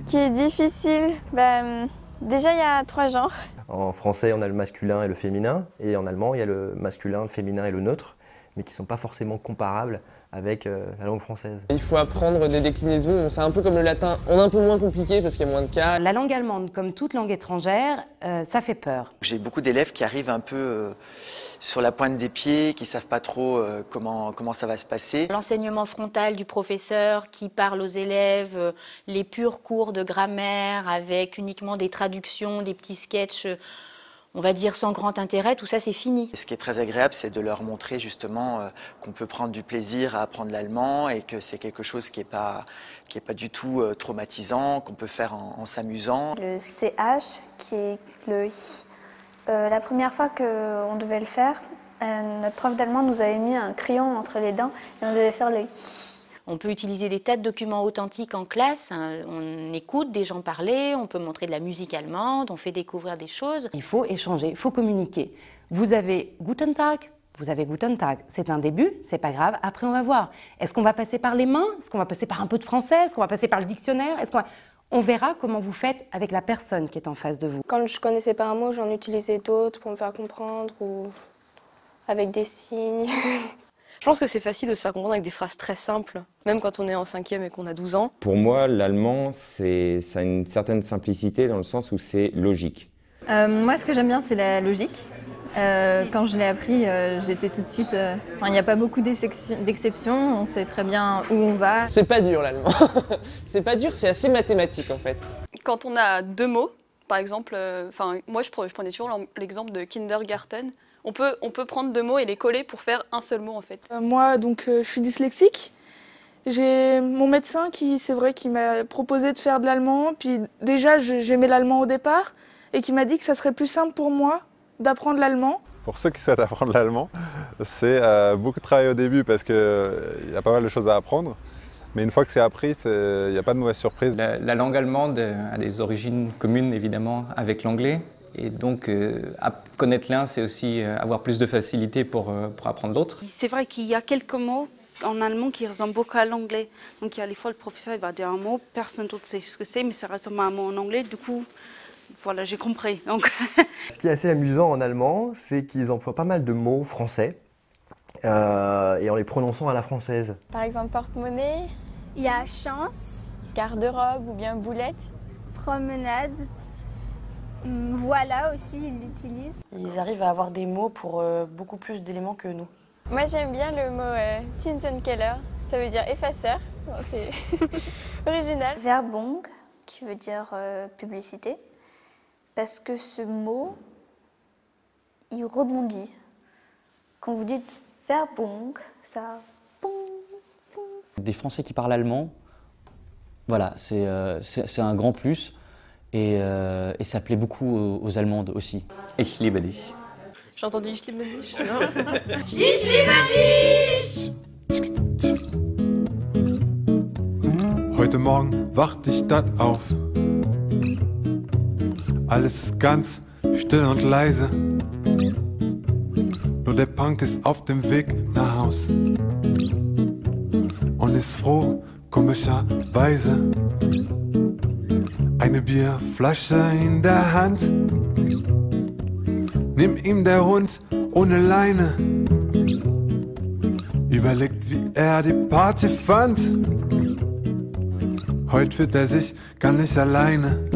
Ce qui est difficile, déjà il y a 3 genres. En français, on a le masculin et le féminin, et en allemand, il y a le masculin, le féminin et le neutre, mais qui ne sont pas forcément comparables avec la langue française. Il faut apprendre des déclinaisons, c'est un peu comme le latin, on est un peu moins compliqué parce qu'il y a moins de cas. La langue allemande, comme toute langue étrangère, ça fait peur. J'ai beaucoup d'élèves qui arrivent un peu sur la pointe des pieds, qui ne savent pas trop comment ça va se passer. L'enseignement frontal du professeur qui parle aux élèves, les purs cours de grammaire avec uniquement des traductions, des petits sketchs, on va dire sans grand intérêt, tout ça c'est fini. Et ce qui est très agréable, c'est de leur montrer justement qu'on peut prendre du plaisir à apprendre l'allemand et que c'est quelque chose qui est pas du tout traumatisant, qu'on peut faire en s'amusant. Le CH qui est le I. La première fois qu'on devait le faire, notre prof d'allemand nous avait mis un crayon entre les dents et on devait faire le I. On peut utiliser des tas de documents authentiques en classe, on écoute des gens parler, on peut montrer de la musique allemande, on fait découvrir des choses. Il faut échanger, il faut communiquer. Vous avez Guten Tag, vous avez Guten Tag. C'est un début, c'est pas grave, après on va voir. Est-ce qu'on va passer par les mains? Est-ce qu'on va passer par un peu de français? Est-ce qu'on va passer par le dictionnaire? On verra comment vous faites avec la personne qui est en face de vous. Quand je connaissais pas un mot, j'en utilisais d'autres pour me faire comprendre ou avec des signes. Je pense que c'est facile de se faire comprendre avec des phrases très simples, même quand on est en 5e et qu'on a 12 ans. Pour moi, l'allemand, ça a une certaine simplicité dans le sens où c'est logique. Moi, ce que j'aime bien, c'est la logique. Quand je l'ai appris, j'étais tout de suite... il n'y a pas beaucoup d'exceptions, on sait très bien où on va. C'est pas dur l'allemand. C'est pas dur, c'est assez mathématique en fait. Quand on a 2 mots, par exemple, moi je prenais toujours l'exemple de kindergarten. On peut prendre 2 mots et les coller pour faire un seul mot en fait. Moi, donc, je suis dyslexique. J'ai mon médecin c'est vrai, qui m'a proposé de faire de l'allemand. Puis déjà, j'aimais l'allemand au départ et qui m'a dit que ça serait plus simple pour moi d'apprendre l'allemand. Pour ceux qui souhaitent apprendre l'allemand, c'est beaucoup de travail au début parce qu'il y a pas mal de choses à apprendre. Mais une fois que c'est appris, il n'y a pas de mauvaise surprise. La langue allemande a des origines communes évidemment avec l'anglais. Et donc, connaître l'un, c'est aussi avoir plus de facilité pour apprendre l'autre. C'est vrai qu'il y a quelques mots en allemand qui ressemblent beaucoup à l'anglais. Donc, il y a des fois, le professeur il va dire un mot, personne d'autre sait ce que c'est, mais ça ressemble à un mot en anglais. Du coup, voilà, j'ai compris. Donc... Ce qui est assez amusant en allemand, c'est qu'ils emploient pas mal de mots français et en les prononçant à la française. Par exemple, porte-monnaie, Il y a chance, garde-robe ou bien boulette. promenade. Voilà aussi, ils l'utilisent. Ils arrivent à avoir des mots pour beaucoup plus d'éléments que nous. Moi j'aime bien le mot Tintenkeller, ça veut dire effaceur, c'est original. Werbung, qui veut dire publicité, parce que ce mot, il rebondit. Quand vous dites Werbung, ça... Des Français qui parlent allemand, voilà, c'est un grand plus. Et ça plaît beaucoup aux Allemandes aussi. Ich liebe dich. J'ai entendu Ich liebe dich. Ich liebe dich! Heute Morgen wachte ich dann auf. Alles ist ganz still und leise. Nur der Punk ist auf dem Weg nach Haus. Und ist froh, komischerweise. Eine Bierflasche in der Hand. Nimmt ihm der Hund ohne Leine. Überlegt, wie er die Party fand. Heute fühlt er sich gar nicht alleine.